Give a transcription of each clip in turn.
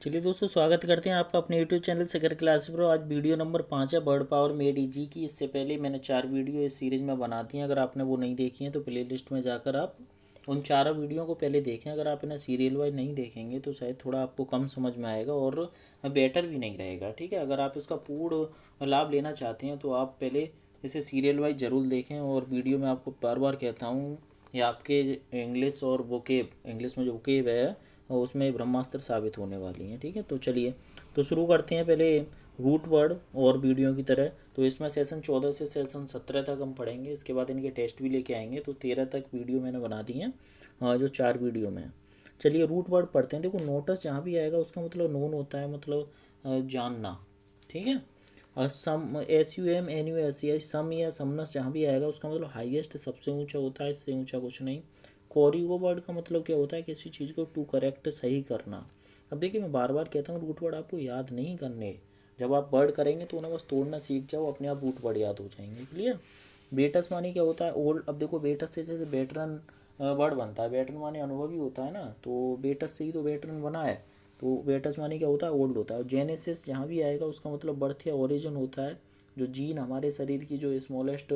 चलिए दोस्तों, स्वागत करते हैं आपका अपने यूट्यूब चैनल सेकर क्लास प्रो। आज वीडियो नंबर 5 है, बर्ड पावर मेड इजी की। इससे पहले मैंने 4 वीडियो इस सीरीज़ में बना दी हैं। अगर आपने वो नहीं देखी हैं तो प्ले लिस्ट में जाकर आप उन 4 वीडियो को पहले देखें। अगर आप इन्हें सीरियल वाइज नहीं देखेंगे तो शायद थोड़ा आपको कम समझ में आएगा और बेटर भी नहीं रहेगा। ठीक है, अगर आप इसका पूर्ण लाभ लेना चाहते हैं तो आप पहले इसे सीरियल वाइज ज़रूर देखें। और वीडियो में आपको बार बार कहता हूँ, ये आपके इंग्लिश और वोकेब, इंग्लिश में जो वोकेब है और उसमें ब्रह्मास्त्र साबित होने वाली हैं। ठीक है, तो चलिए तो शुरू करते हैं पहले रूट वर्ड और वीडियो की तरह। तो इसमें सेशन 14 से सेशन 17 तक हम पढ़ेंगे। इसके बाद इनके टेस्ट भी लेके आएंगे। तो 13 तक वीडियो मैंने बना दी हैं, जो 4 वीडियो में। चलिए रूट वर्ड पढ़ते हैं। देखो, नोटिस जहाँ भी आएगा उसका मतलब नोन होता है, मतलब जानना। ठीक है, और सम SUMNUS सम या समनस जहाँ भी आएगा उसका मतलब हाईएस्ट, सबसे ऊंचा होता है, इससे ऊंचा कुछ नहीं। कोरिगो वर्ड का मतलब क्या होता है, किसी चीज़ को टू करेक्ट, सही करना। अब देखिए, मैं बार बार कहता हूँ रूट वर्ड आपको याद नहीं करने। जब आप वर्ड करेंगे तो उन्हें बस तोड़ना सीख जाओ, अपने आप रूट वर्ड याद हो जाएंगे। क्लियर। बेटस माने क्या होता है, ओल्ड। अब देखो, बेटस से जैसे वेटरन वर्ड बनता है। वेटरन माने अनुभवी होता है ना, तो बेटस से ही तो वेटरन बना है। तो बेटस माने क्या होता है, ओल्ड होता है। और जेनेसिस जहाँ भी आएगा उसका मतलब बर्थ या ओरिजिन होता है। जो जीन हमारे शरीर की जो स्मॉलेस्ट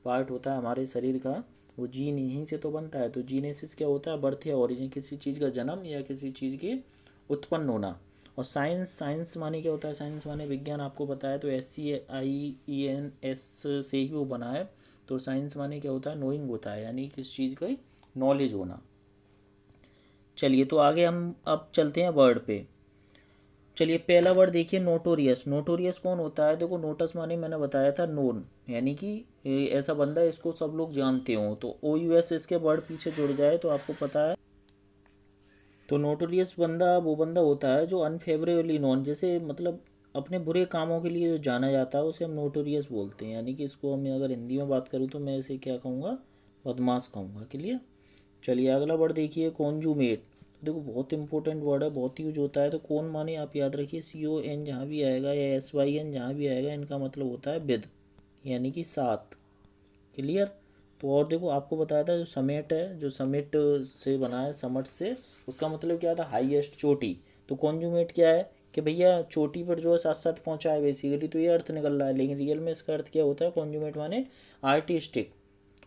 पार्ट होता है हमारे शरीर का, वो जीन यहीं से तो बनता है। तो जीनेसिस क्या होता है, बर्थ या ओरिजिन, किसी चीज़ का जन्म या किसी चीज़ के उत्पन्न होना। और साइंस माने क्या होता है, साइंस माने विज्ञान, आपको पता है। तो SCIENS से ही वो बना है। तो साइंस माने क्या होता है, नोइंग होता है, यानी किस चीज़ का नॉलेज होना। चलिए तो आगे हम अब चलते हैं वर्ड पे। चलिए पहला वर्ड देखिए, नोटोरियस। नोटोरियस कौन होता है, देखो नोटस माने मैंने बताया था नोन, यानी कि ऐसा बंदा है इसको सब लोग जानते हो। तो OUS इसके वर्ड पीछे जुड़ जाए तो आपको पता है। तो नोटोरियस बंदा वो बंदा होता है जो अनफेवरेबली नोन, जैसे मतलब अपने बुरे कामों के लिए जो जाना जाता है उसे हम नोटोरियस बोलते हैं। यानी कि इसको हम अगर हिंदी में बात करूँ तो मैं इसे क्या कहूँगा, बदमाश कहूँगा। क्लियर। चलिए अगला वर्ड देखिए, कॉन्जूमेट। तो देखो बहुत इंपॉर्टेंट वर्ड है, बहुत यूज होता है। तो कौन माने आप याद रखिए, CON जहाँ भी आएगा या SYN जहाँ भी आएगा, इनका मतलब होता है विद, यानी कि साथ। क्लियर। तो और देखो, आपको बताया था जो समेट है, जो समिट से बना है, समट से, उसका मतलब क्या था, हाईएस्ट, चोटी। तो कॉन्जूमेट क्या है कि भैया चोटी पर जो है साथ साथ पहुँचा है बेसिकली, तो ये अर्थ निकल रहा है। लेकिन रियल में इसका अर्थ क्या होता है, कॉन्जूमेट माने आर्टिस्टिक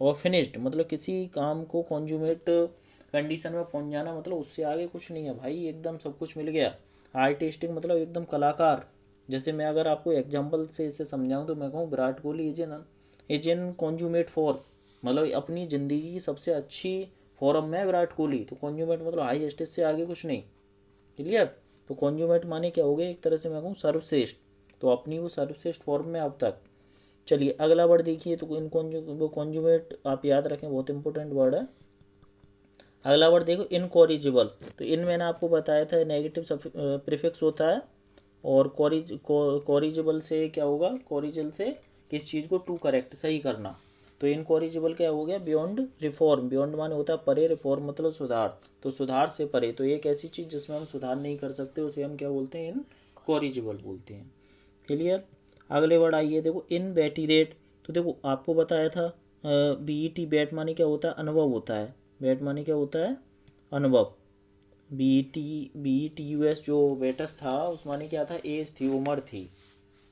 और फिनिश्ड। मतलब किसी काम को कॉन्जूमेट कंडीशन में पहुंच जाना, मतलब उससे आगे कुछ नहीं है भाई, एकदम सब कुछ मिल गया। आर्टिस्टिक मतलब एकदम कलाकार। जैसे मैं अगर आपको एग्जांपल से इसे समझाऊं तो मैं कहूँ Virat Kohli is in consummate for, मतलब अपनी ज़िंदगी की सबसे अच्छी फॉर्म में है विराट कोहली। तो कॉन्जूमेट मतलब हाई स्टेज से आगे कुछ नहीं। क्लियर। तो कॉन्जूमेट माने क्या हो गया, एक तरह से मैं कहूँ सर्वश्रेष्ठ। तो अपनी वो सर्वश्रेष्ठ फॉर्म में अब तक। चलिए अगला वर्ड देखिए, तो इन कॉन्जुगेट आप याद रखें, बहुत इंपॉर्टेंट वर्ड है। अगला वर्ड देखो, इनकॉरिजिबल। तो इन मैंने आपको बताया था नेगेटिव प्रीफिक्स होता है। और कॉरिजिबल से क्या होगा, कॉरिजल से किस चीज़ को टू करेक्ट, सही करना। तो इनकॉरिजिबल क्या हो गया, बियॉन्ड रिफॉर्म। बियॉन्ड माने होता है परे, रिफॉर्म मतलब सुधार। तो सुधार से परे, तो एक ऐसी चीज़ जिसमें हम सुधार नहीं कर सकते उसे हम क्या बोलते हैं, इनकॉरिजिबल बोलते हैं। क्लियर। अगले वर्ड आइए, देखो इनवेटिरेट। तो देखो आपको बताया था BET, बैट माने क्या होता है, अनुभव होता है। बैट माने क्या होता है, अनुभव। BETUS जो बेटस था उस माने क्या था, एज थी, उम्र थी।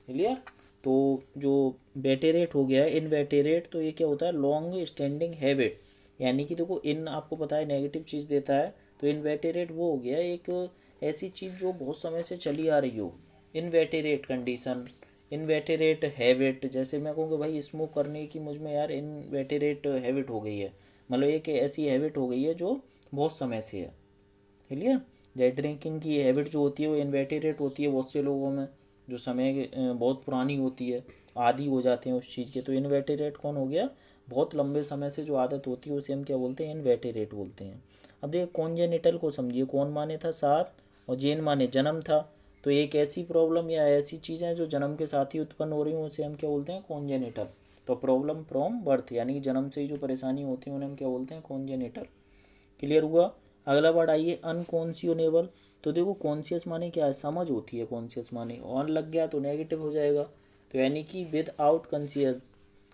क्लियर। तो जो बेटेरेट हो गया है, इनवेटेरेट, तो ये क्या होता है, लॉन्ग स्टैंडिंग हैबिट। यानी कि देखो इन आपको पता है नेगेटिव चीज़ देता है। तो इनवेटेरेट वो हो गया एक ऐसी चीज़ जो बहुत समय से चली आ रही हो, इनवेटेरेट कंडीशन, इनवेटेरेट हैबिट। जैसे मैं कहूँ कि भाई स्मोक करने की मुझ में यार इनवेटेरेट हैबिट हो गई है, मतलब एक ऐसी हैबिट हो गई है जो बहुत समय से है। क्लियर। जैसे ड्रिंकिंग की हैबिट जो होती है वो इनवेटेरेट होती है बहुत से लोगों में, जो समय बहुत पुरानी होती है, आदी हो जाते हैं उस चीज़ के। तो इनवेटेरेट कौन हो गया, बहुत लंबे समय से जो आदत होती है उसे हम क्या बोलते हैं, इनवेटेरेट बोलते हैं। अब देखिए कॉन्जेनिटल को समझिए, कौन माने था साथ, और जेन माने जन्म था। तो एक ऐसी प्रॉब्लम या ऐसी चीज़ें जो जन्म के साथ ही उत्पन्न हो रही हैं उसे हम क्या बोलते हैं, कॉन्जेनिटल। तो प्रॉब्लम फ्रॉम बर्थ, यानी कि जन्म से ही जो परेशानी होती है उन्हें हम क्या बोलते हैं, कॉन्जेनिटल। क्लियर हुआ। अगला वर्ड आइए, अनकॉन्शियनेबल। तो देखो कॉन्शियस माने क्या है, समझ होती है कॉन्शियस माने, ऑन लग गया तो नेगेटिव हो जाएगा। तो यानी कि विद आउट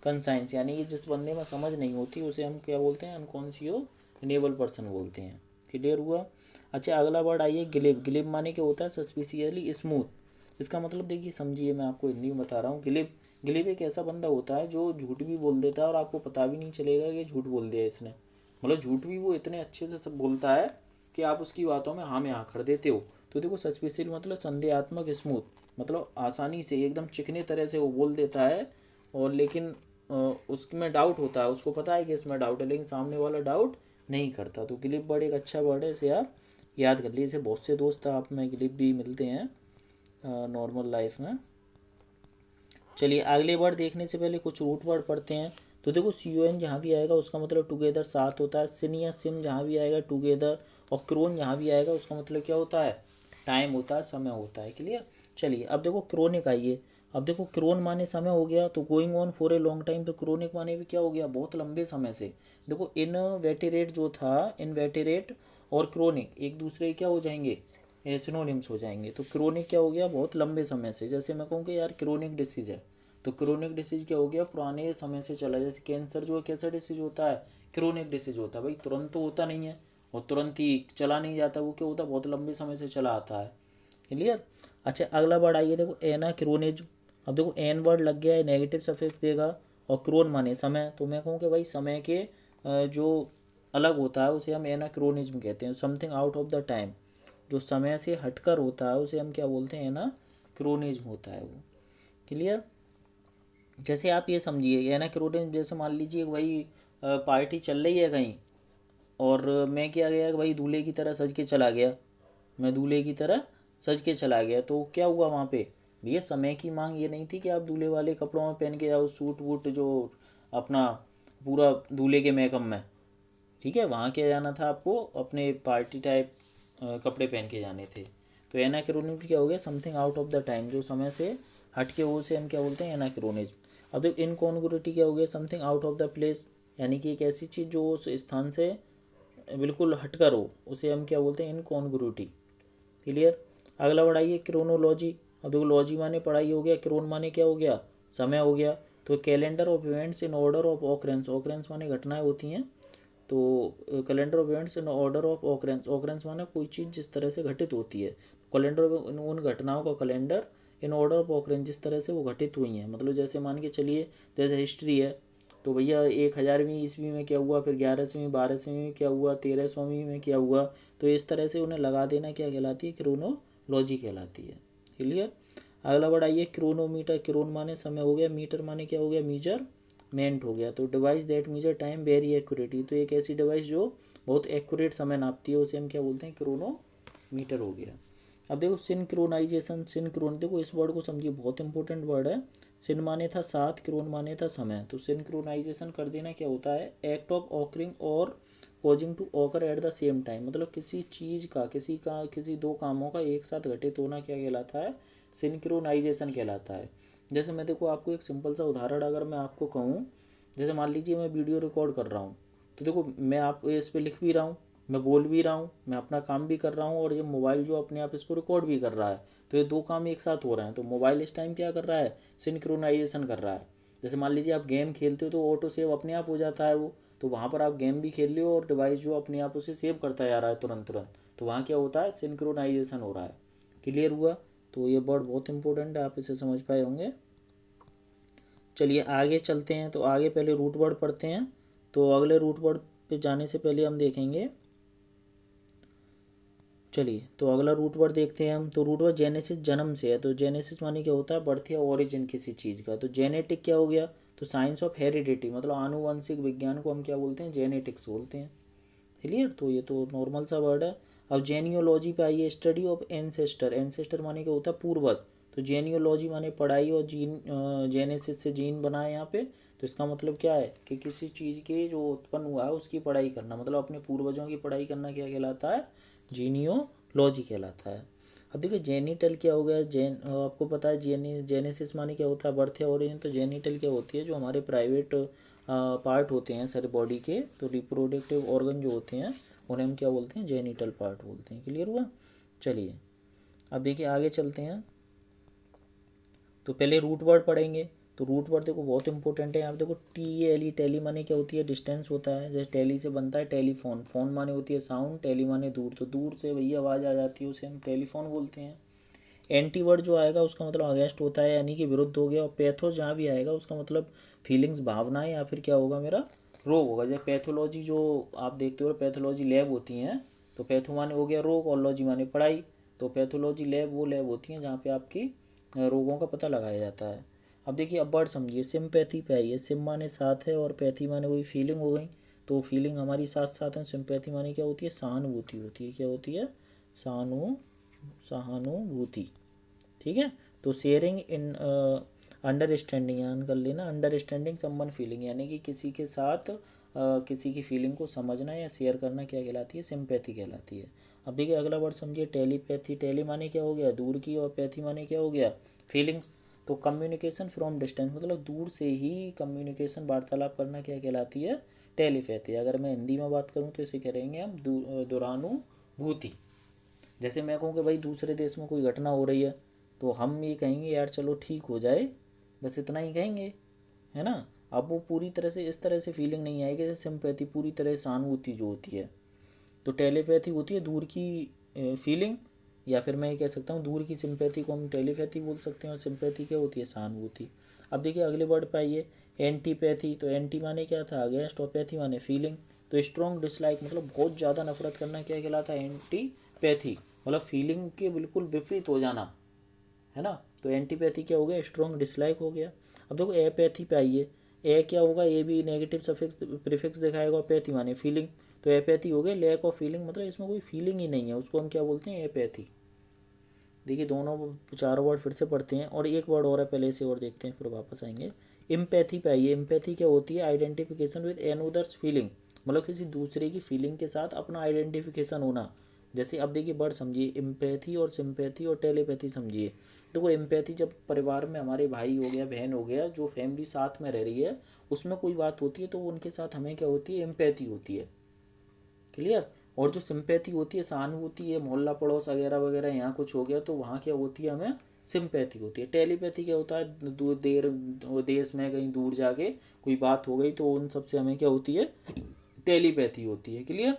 कंसाइंस, यानी कि जिस बंदे में समझ नहीं होती उसे हम क्या बोलते हैं, अनकॉन्शियनेबल पर्सन बोलते हैं। क्लियर हुआ। अच्छा अगला वर्ड आइए गिलिब। गिलिब माने क्या होता है? Suspiciously smooth. इसका मतलब देखिए समझिए, मैं आपको हिंदी में बता रहा हूँ। गिलिब, गिलिब एक ऐसा बंदा होता है जो झूठ भी बोल देता है और आपको पता भी नहीं चलेगा कि झूठ बोल दिया इसने। मतलब झूठ भी वो इतने अच्छे से सब बोलता है कि आप उसकी बातों में हाँ में हाँ कर देते हो। तो देखो सस्पिशियल मतलब संदेहात्मक, स्मूथ मतलब आसानी से एकदम चिकने तरह से वो बोल देता है, और लेकिन उसमें डाउट होता है, उसको पता है कि इसमें डाउट है, लेकिन सामने वाला डाउट नहीं करता। तो ग्लिप वर्ड एक अच्छा वर्ड है, इसे आप याद कर लीजिए। बहुत से दोस्त आप में ग्लिप भी मिलते हैं नॉर्मल लाइफ में। चलिए अगले वर्ड देखने से पहले कुछ रूट वर्ड पढ़ते हैं। तो देखो CON जहाँ भी आएगा उसका मतलब टुगेदर, साथ होता है। सिन या सिम जहाँ भी आएगा टुगेदर, और क्रोन जहाँ भी आएगा उसका मतलब क्या होता है? टाइम होता है, समय होता है। क्लियर। चलिए अब देखो क्रोनिक आइए। अब देखो क्रोन माने समय हो गया, तो going on for a long time, तो क्रोनिक माने भी क्या हो गया? बहुत लंबे समय से। देखो इनवेटेरेट जो था, इनवेटेरेट और क्रोनिक एक दूसरे क्या हो जाएंगे? सिनोनिम्स हो जाएंगे। तो क्रोनिक क्या हो गया? बहुत लंबे समय से। जैसे मैं कहूँ कि यार क्रोनिक डिसीज है, तो क्रोनिक डिसीज क्या हो गया? पुराने समय से चला। जैसे कैंसर जो है कैसा डिसीज होता है? क्रोनिक डिसीज होता है भाई, तुरंत तो होता नहीं है और तुरंत ही चला नहीं जाता। वो क्या होता है? बहुत लंबे समय से चला आता है। क्लियर। अच्छा अगला वर्ड आइए देखो एनाक्रोनिज्म। अब देखो एन वर्ड लग गया है, नेगेटिव सफिक्स देगा, और क्रोन माने समय। तो मैं कहूँ कि भाई समय के जो अलग होता है उसे हम एनाक्रोनिज्म कहते हैं। Something out of the time, जो समय से हटकर होता है उसे हम क्या बोलते हैं? एनाक्रोनिज्म होता है वो। क्लियर। जैसे आप ये समझिए एनाक्रोनिज्म, जैसे मान लीजिए भाई पार्टी चल रही है कहीं, और मैं क्या गया कि भाई दूल्हे की तरह सज के चला गया, मैं दूल्हे की तरह सज के चला गया, तो क्या हुआ वहाँ पे? भैया समय की मांग ये नहीं थी कि आप दूल्हे वाले कपड़ों में पहन के जाओ, सूट वूट जो अपना पूरा दूल्हे के मेकअप में। ठीक है, वहाँ क्या जाना था आपको? अपने पार्टी टाइप कपड़े पहन के जाने थे। तो एनाक्रोनिज्म क्या हो गया? Something out of the time, जो समय से हट के हो उसे हम क्या बोलते हैं? एनाक्रोनिज्म। अब देखो इनकॉन्ग्रुइटी क्या हो गया? Something out of the place, यानी कि एक ऐसी चीज़ जो उस स्थान से बिल्कुल हटकर हो उसे हम क्या बोलते हैं? इनकॉन्ग्रुइटी। क्लियर। अगला बढ़ाइए क्रोनोलॉजी। अब देखो लॉजी माने पढ़ाई हो गया, क्रोन माने क्या हो गया? समय हो गया। तो calendar of events in order of occurrence, occurrence माने घटनाएं होती हैं, तो calendar of events in order of occurrence, occurrence माने कोई चीज़ जिस तरह से घटित होती है। कैलेंडर उन घटनाओं का calendar, in order of occurrence जिस तरह से वो घटित हुई हैं। मतलब जैसे मान के चलिए जैसे हिस्ट्री है, तो भैया 1000वीं ईस्वी में क्या हुआ, फिर 11वीं 12वीं में क्या हुआ, 1300वीं में क्या हुआ, तो इस तरह से उन्हें लगा देना क्या कहलाती है? क्रोनोलॉजी कहलाती है। क्लियर। अगला वर्ड आइए क्रोनोमीटर। क्रोन माने समय हो गया, मीटर माने क्या हो गया? मीजरमेंट हो गया। तो device that measure time very accurately, तो एक ऐसी डिवाइस जो बहुत एक्यूरेट समय नापती है उसे हम क्या बोलते हैं? क्रोनोमीटर हो गया। अब देखो सिंक्रोनाइजेशन। सिंक्रोन, देखो इस वर्ड को समझिए, बहुत इंपॉर्टेंट वर्ड है। सिन माने था साथ, क्रोन माने था समय। तो सिंक्रोनाइजेशन कर देना क्या होता है? एक्ट ऑफ ऑकरिंग और causing to occur at the same time, मतलब किसी चीज़ का किसी दो कामों का एक साथ घटित होना क्या कहलाता है? सिंक्रोनाइजेशन कहलाता है। जैसे मैं देखो आपको एक सिंपल सा उदाहरण अगर मैं आपको कहूँ, जैसे मान लीजिए मैं वीडियो रिकॉर्ड कर रहा हूँ, तो देखो मैं आप इस पर लिख भी रहा हूँ, मैं बोल भी रहा हूँ, मैं अपना काम भी कर रहा हूँ, और ये मोबाइल जो अपने आप इसको रिकॉर्ड भी कर रहा है। तो ये दो काम एक साथ हो रहे हैं। तो मोबाइल इस टाइम क्या कर रहा है? सिंक्रोनाइजेशन कर रहा है। जैसे मान लीजिए आप गेम खेलते हो तो ऑटो सेव अपने आप हो जाता है वो, तो वहाँ पर आप गेम भी खेल रहे हो और डिवाइस जो अपने आप उसे सेव करता जा रहा है तुरंत तुरंत, तो वहाँ क्या होता है? सिंक्रोनाइजेशन हो रहा है। क्लियर हुआ। तो ये वर्ड बहुत इंपॉर्टेंट है, आप इसे समझ पाए होंगे। चलिए आगे चलते हैं। तो आगे पहले रूट वर्ड पढ़ते हैं। तो अगले रूट वर्ड पे जाने से पहले हम देखेंगे, चलिए तो अगला रूट वर्ड देखते हैं हम। तो रूट वर्ड जेनेसिस, जन्म से है। तो जेनेसिस माने क्या होता है? बर्थ या ओरिजिन किसी चीज़ का। तो जेनेटिक क्या हो गया? तो साइंस ऑफ हेरिडिटी, मतलब आनुवंशिक विज्ञान को हम क्या बोलते हैं? जेनेटिक्स बोलते हैं। क्लियर। तो ये तो नॉर्मल सा वर्ड है। अब जेनियोलॉजी पे आइए, स्टडी ऑफ एंसेस्टर। एंसेस्टर माने क्या होता है? पूर्वज। तो जेनियोलॉजी माने पढ़ाई, और जीन जेनेसिस से जीन बनाए यहाँ पे। तो इसका मतलब क्या है कि किसी चीज़ के जो उत्पन्न हुआ है उसकी पढ़ाई करना, मतलब अपने पूर्वजों की पढ़ाई करना क्या कहलाता है? जीनियोलॉजी कहलाता है। अब देखिए जेनिटल क्या हो गया? आपको पता है जेनेसिस माने क्या होता है? बर्थ या ओरिजिन। तो जेनिटल क्या होती है? जो हमारे प्राइवेट पार्ट होते हैं सारे बॉडी के, तो रिप्रोडक्टिव ऑर्गन जो होते हैं उन्हें हम क्या बोलते हैं? जेनिटल पार्ट बोलते हैं। क्लियर हुआ। चलिए अब देखिए आगे चलते हैं। तो पहले रूट वर्ड पढ़ेंगे। तो रूट वर्ड देखो बहुत इंपॉर्टेंट है। यहाँ पे देखो TALE, टेली माने क्या होती है, डिस्टेंस होता है। जैसे टेली से बनता है टेलीफोन, फोन माने होती है साउंड, टेली माने दूर, तो दूर से भैया आवाज़ आ जाती है उसे हम टेलीफोन बोलते हैं। एंटी वर्ड जो आएगा उसका मतलब अगेंस्ट होता है, यानी कि विरुद्ध हो गया। और पैथोस जहाँ भी आएगा उसका मतलब फीलिंग्स, भावनाएं, या फिर क्या होगा मेरा रोग होगा। जैसे पैथोलॉजी जो आप देखते हो, पैथोलॉजी लैब होती हैं, तो पैथो माने हो गया रोग और लॉजी माने पढ़ाई। तो पैथोलॉजी लैब वो लैब होती हैं जहाँ पे आपकी रोगों का पता लगाया जाता है। अब देखिए, अब वर्ड समझिए, सिम्पैथी पे आइए। सिम माने साथ है और पैथी माने वही फीलिंग हो गई, तो फीलिंग हमारी साथ साथ है। सिम्पैथी माने क्या होती है, सहानुभूति होती है। क्या होती है, सहानुभूति। ठीक है। तो शेयरिंग इन अंडरस्टैंडिंग, यानी कर लेना अंडरस्टैंडिंग समवन फीलिंग, यानी कि किसी के साथ किसी की फीलिंग को समझना या शेयर करना क्या कहलाती है, सिंपैथी कहलाती है। अब देखिए अगला वर्ड समझिए, टेलीपैथी। टेली माने क्या हो गया, दूर की, और पैथी माने क्या हो गया, फीलिंग्स। तो कम्युनिकेशन फ्रॉम डिस्टेंस, मतलब दूर से ही कम्युनिकेशन, वार्तालाप करना क्या कहलाती है, टेलीपैथी। अगर मैं हिंदी में बात करूँ तो इसे कहेंगे हम दूरानुभूति। जैसे मैं कहूँ कि भाई दूसरे देश में कोई घटना हो रही है, तो हम ये कहेंगे यार चलो ठीक हो जाए, बस इतना ही कहेंगे, है ना। अब वो पूरी तरह से इस तरह से फीलिंग नहीं आएगी जैसे सिंपैथी, पूरी तरह सहानुभूति जो होती है। तो टेलीपैथी होती है दूर की फीलिंग, या फिर मैं ये कह सकता हूँ दूर की सिंपैथी को हम टेलीपैथी बोल सकते हैं, और सिंपैथी क्या होती है, सहानुभूति। अब देखिए अगले वर्ड पे आइए, एंटीपैथी। तो एंटी माने क्या था, अगेंस्ट, और पैथी माने फीलिंग। तो स्ट्रॉन्ग डिसलाइक, मतलब बहुत ज़्यादा नफरत करना क्या कहलाता है, एंटीपैथी। मतलब फीलिंग के बिल्कुल विपरीत हो जाना, है ना। तो एंटीपैथी क्या हो गया, स्ट्रॉन्ग डिसलाइक हो गया। अब देखो एपैथी पे आइए। ए क्या होगा, ए भी नेगेटिव सफिक्स प्रीफिक्स दिखाएगा, और पैथी माने फीलिंग। तो एपैथी हो गया लैक ऑफ फीलिंग, मतलब इसमें कोई फीलिंग ही नहीं है, उसको हम क्या बोलते हैं, एपैथी। देखिए दोनों चारों वर्ड फिर से पढ़ते हैं, और एक वर्ड और है पहले से और देखते हैं फिर वापस आएंगे। इम्पैथी पे आइए। इम्पैथी क्या होती है, आइडेंटिफिकेशन विद अनदर्स फीलिंग, मतलब किसी दूसरे की फीलिंग के साथ अपना आइडेंटिफिकेशन होना। जैसे अब देखिए वर्ड समझिए, इम्पैथी और सिंपैथी और टेलीपैथी समझिए। देखो इम्पैथी जब परिवार में हमारे भाई हो गया, बहन हो गया, जो फैमिली साथ में रह रही है, उसमें कोई बात होती है तो उनके साथ हमें क्या होती है, इम्पैथी होती है। क्लियर। और जो सिंपैथी होती है, सहानुभूति है, मोहल्ला पड़ोस वगैरह वगैरह, यहाँ कुछ हो गया तो वहाँ क्या होती है, हमें सिंपैथी होती है। टेलीपैथी क्या होता है, दूर देर देश में कहीं दूर जाके कोई बात हो गई तो उन सबसे हमें क्या होती है, टेलीपैथी होती है। क्लियर।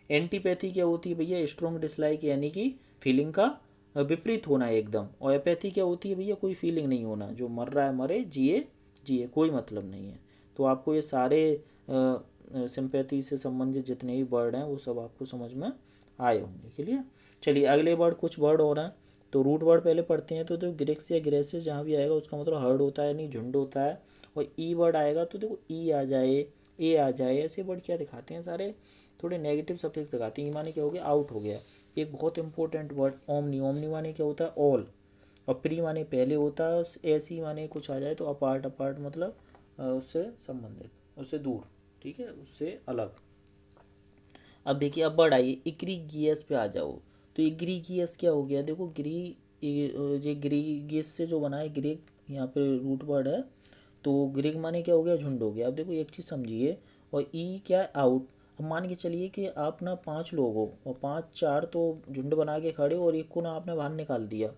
एंटीपैथी क्या होती है भैया, स्ट्रॉन्ग डिसलाइक, यानी कि फीलिंग का विपरीत होना है एकदम। और एपैथी क्या होती है भैया, कोई फीलिंग नहीं होना, जो मर रहा है मरे, जिए जिए, कोई मतलब नहीं है। तो आपको ये सारे सिंपैथी से संबंधित जितने भी वर्ड हैं वो सब आपको समझ में आए होंगे। क्लियर। चलिए अगले वर्ड, कुछ वर्ड और हैं। तो रूट वर्ड पहले पढ़ते हैं। तो ग्रेक्स या ग्रेसेस जहाँ भी आएगा उसका मतलब हर्ड होता है, नहीं झुंड होता है। और ई वर्ड आएगा तो देखो ई आ जाए, ए आ जाए, ऐसे वर्ड क्या दिखाते हैं, सारे थोड़े नेगेटिव सफिक्स दिखाते हैं। ई माने क्या हो गया, आउट हो गया। एक बहुत इंपॉर्टेंट वर्ड ओमनी। ओमनी माने क्या होता है, ऑल। और प्री माने पहले होता है। ऐसी माने कुछ आ जाए तो अपार्ट, अपार्ट मतलब उससे संबंधित, उससे दूर, ठीक है, उससे अलग। अब देखिए अब वर्ड आइए, इग्रीगियस पे आ जाओ। तो इग्रीगियस क्या हो गया, देखो ये ग्रीगियस से जो बना है, ग्रीक यहाँ पे रूट वर्ड है। तो ग्रीक माने क्या हो गया, झुंड हो गया। अब देखो एक चीज़ समझिए, और ई क्या है, आउट। अब मान के चलिए कि आप ना 5 लोग हो, और 5 4 तो झुंड बना के खड़े, और एक को ना आपने बाहर निकाल दिया,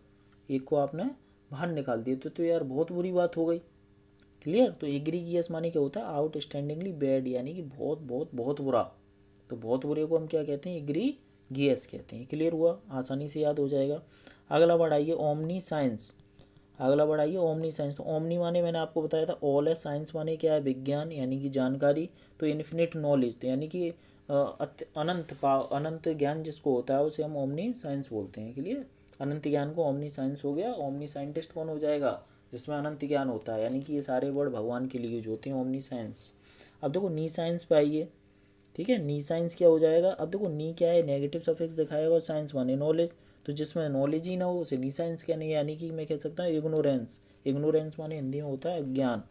एक को आपने बाहर निकाल दिया, तो यार बहुत बुरी बात हो गई। क्लियर। तो एग्रीगियस माने क्या होता है, आउटस्टैंडिंगली बैड, यानी कि बहुत बहुत बहुत बुरा। तो बहुत बुरे को हम क्या कहते हैं, एग्रीगियस कहते हैं। क्लियर हुआ, आसानी से याद हो जाएगा। अगला वर्ड आइए, ओमनी साइंस। अगला वर्ड आइए, ओमनी साइंस। तो ओमनी माने मैंने आपको बताया था ऑल है, साइंस माने क्या है, विज्ञान, यानी कि जानकारी। तो इन्फिनिट नॉलेज, तो यानी कि अनंत ज्ञान जिसको होता है उसे हम ओमनी साइंस बोलते हैं। क्लियर। अनंत ज्ञान को ओमनी साइंस हो गया। ओमनी साइंटिस्ट कौन हो जाएगा, जिसमें अनंत ज्ञान होता है, यानी कि ये सारे वर्ड भगवान के लिए यूज होते हैं, ओमनी साइंस। अब देखो नी साइंस पे आइए। ठीक है, नी साइंस क्या हो जाएगा, अब देखो नी क्या है, नेगेटिव सफिक्स दिखाएगा, और साइंस माने नॉलेज। तो जिसमें नॉलेज ही ना हो उसे नी साइंस क्या नहीं, यानी कि मैं कह सकता हूँ इग्नोरेंस। इग्नोरेंस माने हिंदी में होता है अज्ञान।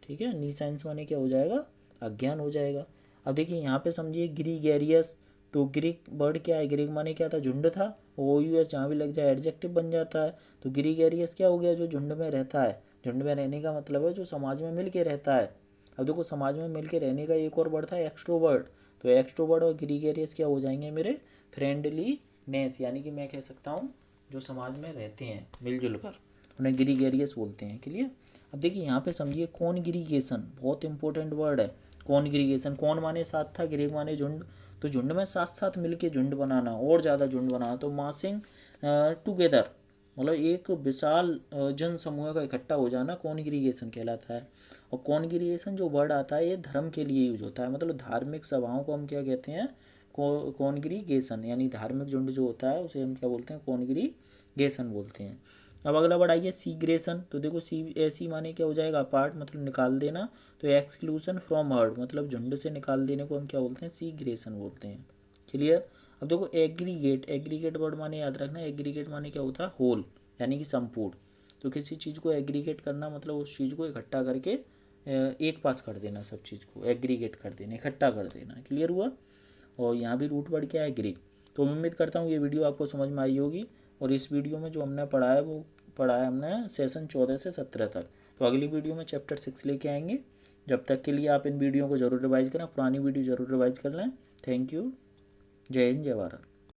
ठीक है, नी साइंस माने क्या हो जाएगा, अज्ञान हो जाएगा। अब देखिए यहाँ पे समझिए, ग्रीगेरियस। तो ग्रीक वर्ड क्या है, ग्रीक माने क्या था, झुंड था। ओ यू एस जहाँ भी लग जाए एडजेक्टिव बन जाता है। तो ग्रीगेरियस क्या हो गया, जो झुंड में रहता है। झुंड में रहने का मतलब है जो समाज में मिल के रहता है। अब देखो समाज में मिल के रहने का एक और वर्ड था, एक्सट्रोवर्ट। तो एक्सट्रोवर्ट और ग्रीगेरियस क्या हो जाएंगे मेरे, फ्रेंडलीनेस, यानी कि मैं कह सकता हूँ जो समाज में रहते हैं मिलजुल कर। उन्हें ग्रीगेरियस बोलते हैं। क्लियर। अब देखिए यहाँ पे समझिए कॉन्ग्रीगेशन बहुत इंपॉर्टेंट वर्ड है। कॉन्ग्रीगेशन, कौन माने साथ था, ग्रेग माने झुंड, तो झुंड में साथ साथ मिलके झुंड बनाना और ज़्यादा झुंड बनाना, तो मासिंग टुगेदर मतलब एक विशाल जन समूह का इकट्ठा हो जाना कॉन्ग्रीगेशन कहलाता है। और कॉन्ग्रीगेशन जो वर्ड आता है ये धर्म के लिए यूज होता है, मतलब धार्मिक सभाओं को हम क्या कहते हैं, कॉन्ग्रीगेशन, यानी धार्मिक झुंड जो होता है उसे हम क्या बोलते हैं, कॉन्ग्रीगेशन बोलते हैं। अब अगला वर्ड आइए सीग्रेशन। तो देखो सी ऐसी माने क्या हो जाएगा, अपार्ट मतलब निकाल देना, तो एक्सक्लूजन फ्रॉम हर्ड मतलब झुंड से निकाल देने को हम क्या बोलते हैं, सीग्रेशन बोलते हैं। क्लियर। अब देखो एग्रीगेट, एग्रीगेट वर्ड माने याद रखना, एग्रीगेट माने क्या होता है, होल यानी कि संपूर्ण। तो किसी चीज़ को एग्रीगेट करना मतलब उस चीज़ को इकट्ठा करके एक पास कर देना, सब चीज़ को एग्रीगेट कर देना, इकट्ठा कर देना। क्लियर हुआ। और यहाँ भी रूट वर्ड क्या है, एग्री। तो मैं उम्मीद करता हूँ ये वीडियो आपको समझ में आई होगी। और इस वीडियो में जो हमने पढ़ा है वो पढ़ा है हमने सेशन 14 से 17 तक। तो अगली वीडियो में चैप्टर 6 लेके आएंगे। जब तक के लिए आप इन वीडियो को ज़रूर रिवाइज करें, पुरानी वीडियो ज़रूर रिवाइज कर लें। Thank you. जय हिंद, जय भारत।